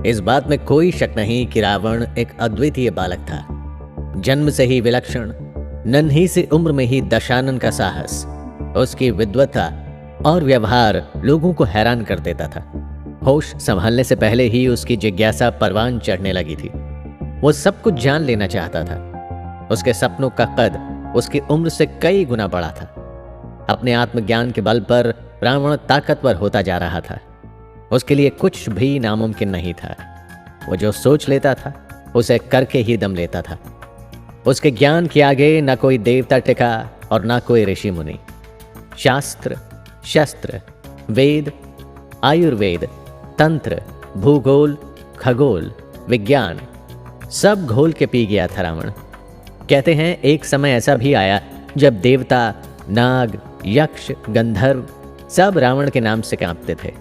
इस बात में कोई शक नहीं कि रावण एक अद्वितीय बालक था। जन्म से ही विलक्षण, नन्ही सी उम्र में ही दशानन का साहस, उसकी विद्वता और व्यवहार लोगों को हैरान कर देता था। होश संभालने से पहले ही उसकी जिज्ञासा परवान चढ़ने लगी थी। वो सब कुछ जान लेना चाहता था। उसके सपनों का कद उसकी उम्र से कई गुना बड़ा था। अपने आत्मज्ञान के बल पर रावण ताकतवर होता जा रहा था। उसके लिए कुछ भी नामुमकिन नहीं था। वो जो सोच लेता था उसे करके ही दम लेता था। उसके ज्ञान के आगे न कोई देवता टिका और न कोई ऋषि मुनि। शास्त्र, शस्त्र, वेद, आयुर्वेद, तंत्र, भूगोल, खगोल, विज्ञान सब घोल के पी गया था रावण। कहते हैं एक समय ऐसा भी आया जब देवता, नाग, यक्ष, गंधर्व सब रावण के नाम से कांपते थे।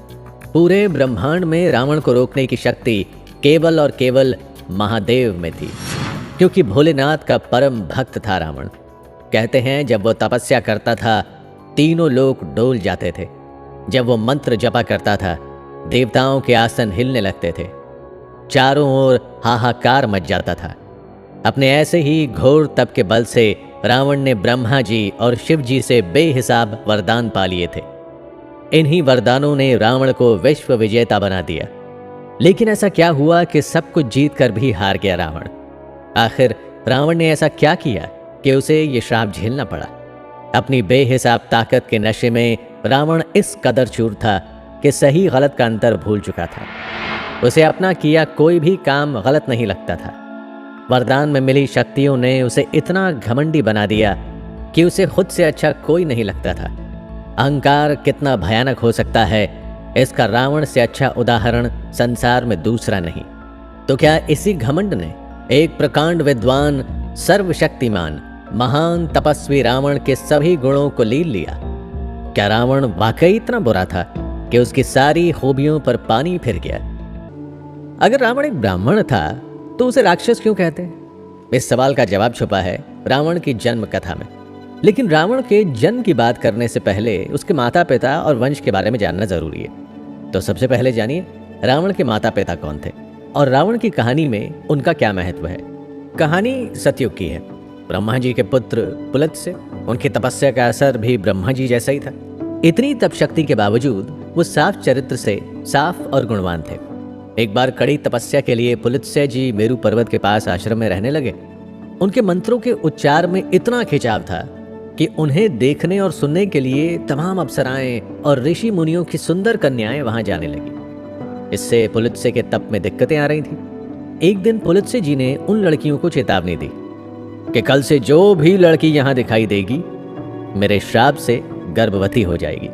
पूरे ब्रह्मांड में रावण को रोकने की शक्ति केवल और केवल महादेव में थी, क्योंकि भोलेनाथ का परम भक्त था रावण। कहते हैं जब वो तपस्या करता था तीनों लोक डोल जाते थे। जब वो मंत्र जपा करता था देवताओं के आसन हिलने लगते थे। चारों ओर हाहाकार मच जाता था। अपने ऐसे ही घोर तप के बल से रावण ने ब्रह्मा जी और शिव जी से बेहिसाब वरदान पा लिए थे। इन्हीं वरदानों ने रावण को विश्व विजेता बना दिया। लेकिन ऐसा क्या हुआ कि सब कुछ जीत कर भी हार गया रावण? आखिर रावण ने ऐसा क्या किया कि उसे ये श्राप झेलना पड़ा? अपनी बेहिसाब ताकत के नशे में रावण इस कदर चूर था कि सही गलत का अंतर भूल चुका था। उसे अपना किया कोई भी काम गलत नहीं लगता था। वरदान में मिली शक्तियों ने उसे इतना घमंडी बना दिया कि उसे खुद से अच्छा कोई नहीं लगता था। अहंकार कितना भयानक हो सकता है, इसका रावण से अच्छा उदाहरण संसार में दूसरा नहीं। तो क्या इसी घमंड ने एक प्रकांड विद्वान, सर्वशक्तिमान, महान तपस्वी रावण के सभी गुणों को लीन लिया? क्या रावण वाकई इतना बुरा था कि उसकी सारी खूबियों पर पानी फिर गया? अगर रावण एक ब्राह्मण था तो उसे राक्षस क्यों कहते हैं? इस सवाल का जवाब छुपा है रावण की जन्म कथा में। लेकिन रावण के जन्म की बात करने से पहले उसके माता पिता और वंश के बारे में जानना जरूरी है। तो सबसे पहले जानिए रावण के माता पिता कौन थे और रावण की कहानी में उनका क्या महत्व है। कहानी सतयुग की है। ब्रह्मा जी के पुत्र पुलत्स्य, उनकी तपस्या का असर भी ब्रह्मा जी जैसा ही था। इतनी तप शक्ति के बावजूद वो साफ चरित्र से साफ और गुणवान थे। एक बार कड़ी तपस्या के लिए पुलत्स्य जी मेरू पर्वत के पास आश्रम में रहने लगे। उनके मंत्रों के उच्चार में इतना खिंचाव था कि उन्हें देखने और सुनने के लिए तमाम अप्सराएं और ऋषि मुनियों की सुंदर कन्याएं वहां जाने लगी। इससे पुलत्स्य के तप में दिक्कतें आ रही थी। एक दिन पुलत्स्य जी ने उन लड़कियों को चेतावनी दी कि कल से जो भी लड़की यहां दिखाई देगी मेरे श्राप से गर्भवती हो जाएगी।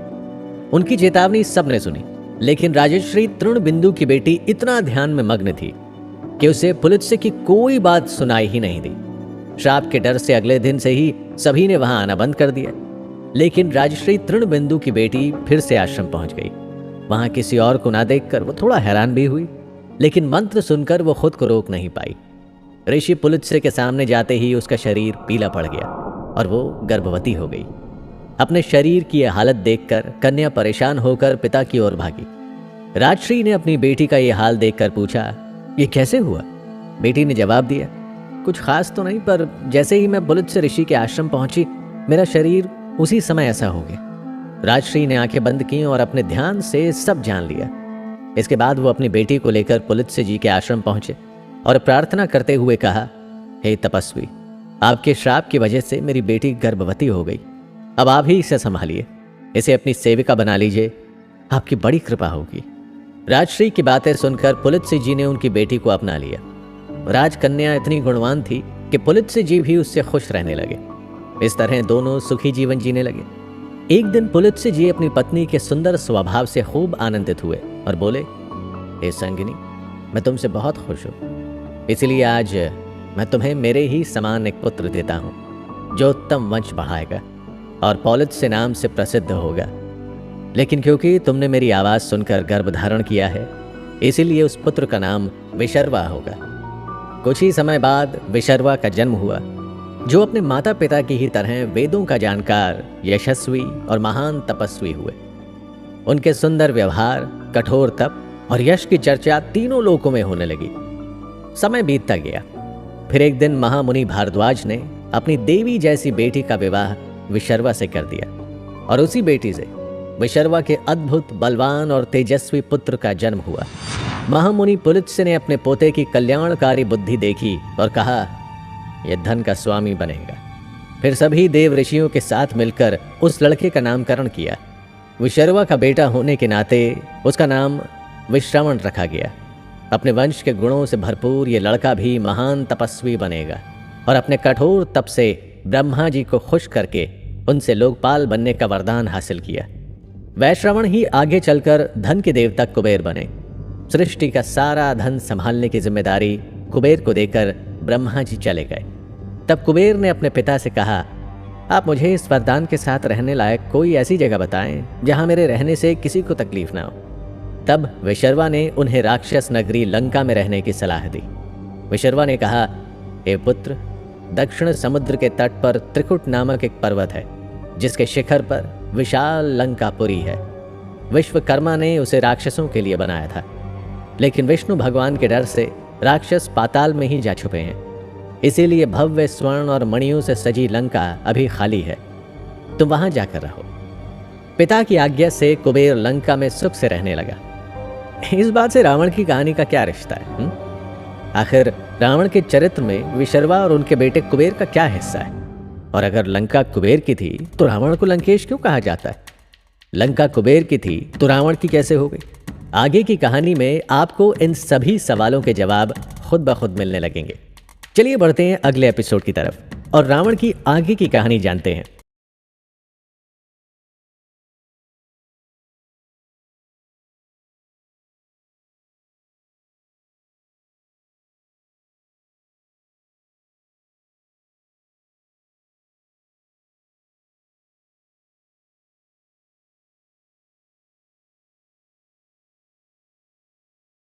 उनकी चेतावनी सबने सुनी, लेकिन राजश्री तृणबिंदु की बेटी इतना ध्यान में मग्न थी कि उसे पुलत्स्य की कोई बात सुनाई ही नहीं दी। श्राप के डर से अगले दिन से ही सभी ने वहां आना बंद कर दिया। लेकिन राजश्री तृणबिंदु की बेटी फिर से आश्रम पहुंच गई। वहां किसी और को ना देखकर वो थोड़ा हैरान भी हुई, लेकिन मंत्र सुनकर वो खुद को रोक नहीं पाई। ऋषि पुलत्स्य के सामने जाते ही उसका शरीर पीला पड़ गया और वो गर्भवती हो गई। अपने शरीर की यह हालत देखकर कन्या परेशान होकर पिता की ओर भागी। राजश्री ने अपनी बेटी का यह हाल देखकर पूछा, ये कैसे हुआ? बेटी ने जवाब दिया, कुछ खास तो नहीं, पर जैसे ही मैं पुलत्स्य ऋषि के आश्रम पहुंची मेरा शरीर उसी समय ऐसा हो गया। राजश्री ने आंखें बंद की और अपने ध्यान से सब जान लिया। इसके बाद वो अपनी बेटी को लेकर पुलत्स्य जी के आश्रम पहुंचे और प्रार्थना करते हुए कहा, हे तपस्वी, आपके श्राप की वजह से मेरी बेटी गर्भवती हो गई। अब आप ही इसे संभालिए, इसे अपनी सेविका बना लीजिए, आपकी बड़ी कृपा होगी। राजश्री की बातें सुनकर पुलत्स्य जी ने उनकी बेटी को अपना लिया। राजकन्या इतनी गुणवान थी कि पुलत्स्य जी भी उससे खुश रहने लगे। इस तरह दोनों सुखी जीवन जीने लगे। एक दिन पुलत्स्य जी अपनी पत्नी के सुंदर स्वभाव से खूब आनंदित हुए और बोले, हे संगिनी, मैं तुमसे बहुत खुश हूँ, इसलिए आज मैं तुम्हें मेरे ही समान एक पुत्र देता हूँ जो उत्तम वंश बढ़ाएगा और पौलत्स्य नाम से प्रसिद्ध होगा। लेकिन क्योंकि तुमने मेरी आवाज़ सुनकर गर्भ धारण किया है, इसीलिए उस पुत्र का नाम विशर्वा होगा। कुछ ही समय बाद विशर्वा का जन्म हुआ, जो अपने माता पिता की ही तरह वेदों का जानकार, यशस्वी और महान तपस्वी हुए। उनके सुंदर व्यवहार, कठोर तप और यश की चर्चा तीनों लोकों में होने लगी। समय बीतता गया। फिर एक दिन महामुनि भारद्वाज ने अपनी देवी जैसी बेटी का विवाह विशर्वा से कर दिया और उसी बेटी से विशर्वा के अद्भुत, बलवान और तेजस्वी पुत्र का जन्म हुआ। महामुनि पुलत्स्य ने अपने पोते की कल्याणकारी बुद्धि देखी और कहा, यह धन का स्वामी बनेगा। फिर सभी देव ऋषियों के साथ मिलकर उस लड़के का नामकरण किया। विशर्वा का बेटा होने के नाते उसका नाम विश्रवण रखा गया। अपने वंश के गुणों से भरपूर ये लड़का भी महान तपस्वी बनेगा और अपने कठोर तप से ब्रह्मा जी को खुश करके उनसे लोकपाल बनने का वरदान हासिल किया। वैश्रवण ही आगे चलकर धन के देवता कुबेर बने। सृष्टि का सारा धन संभालने की जिम्मेदारी कुबेर को देकर ब्रह्मा जी चले गए। तब कुबेर ने अपने पिता से कहा, आप मुझे इस वरदान के साथ रहने लायक कोई ऐसी जगह बताएं जहां मेरे रहने से किसी को तकलीफ ना हो। तब विशर्वा ने उन्हें राक्षस नगरी लंका में रहने की सलाह दी। विशर्वा ने कहा, हे पुत्र, दक्षिण समुद्र के तट पर त्रिकुट नामक एक पर्वत है जिसके शिखर पर विशाल लंकापुरी है। विश्वकर्मा ने उसे राक्षसों के लिए बनाया था, लेकिन विष्णु भगवान के डर से राक्षस पाताल में ही जा छुपे हैं। इसीलिए भव्य स्वर्ण और मणियों से सजी लंका अभी खाली है। तुम वहां जाकर रहो। पिता की आज्ञा से कुबेर लंका में सुख से रहने लगा। इस बात से रावण की कहानी का क्या रिश्ता है? आखिर रावण के चरित्र में विशर्वा और उनके बेटे कुबेर का क्या हिस्सा है? और अगर लंका कुबेर की थी तो रावण को लंकेश क्यों कहा जाता है? लंका कुबेर की थी तो रावण की कैसे हो गई? आगे की कहानी में आपको इन सभी सवालों के जवाब खुद ब खुद मिलने लगेंगे। चलिए बढ़ते हैं अगले एपिसोड की तरफ और रावण की आगे की कहानी जानते हैं।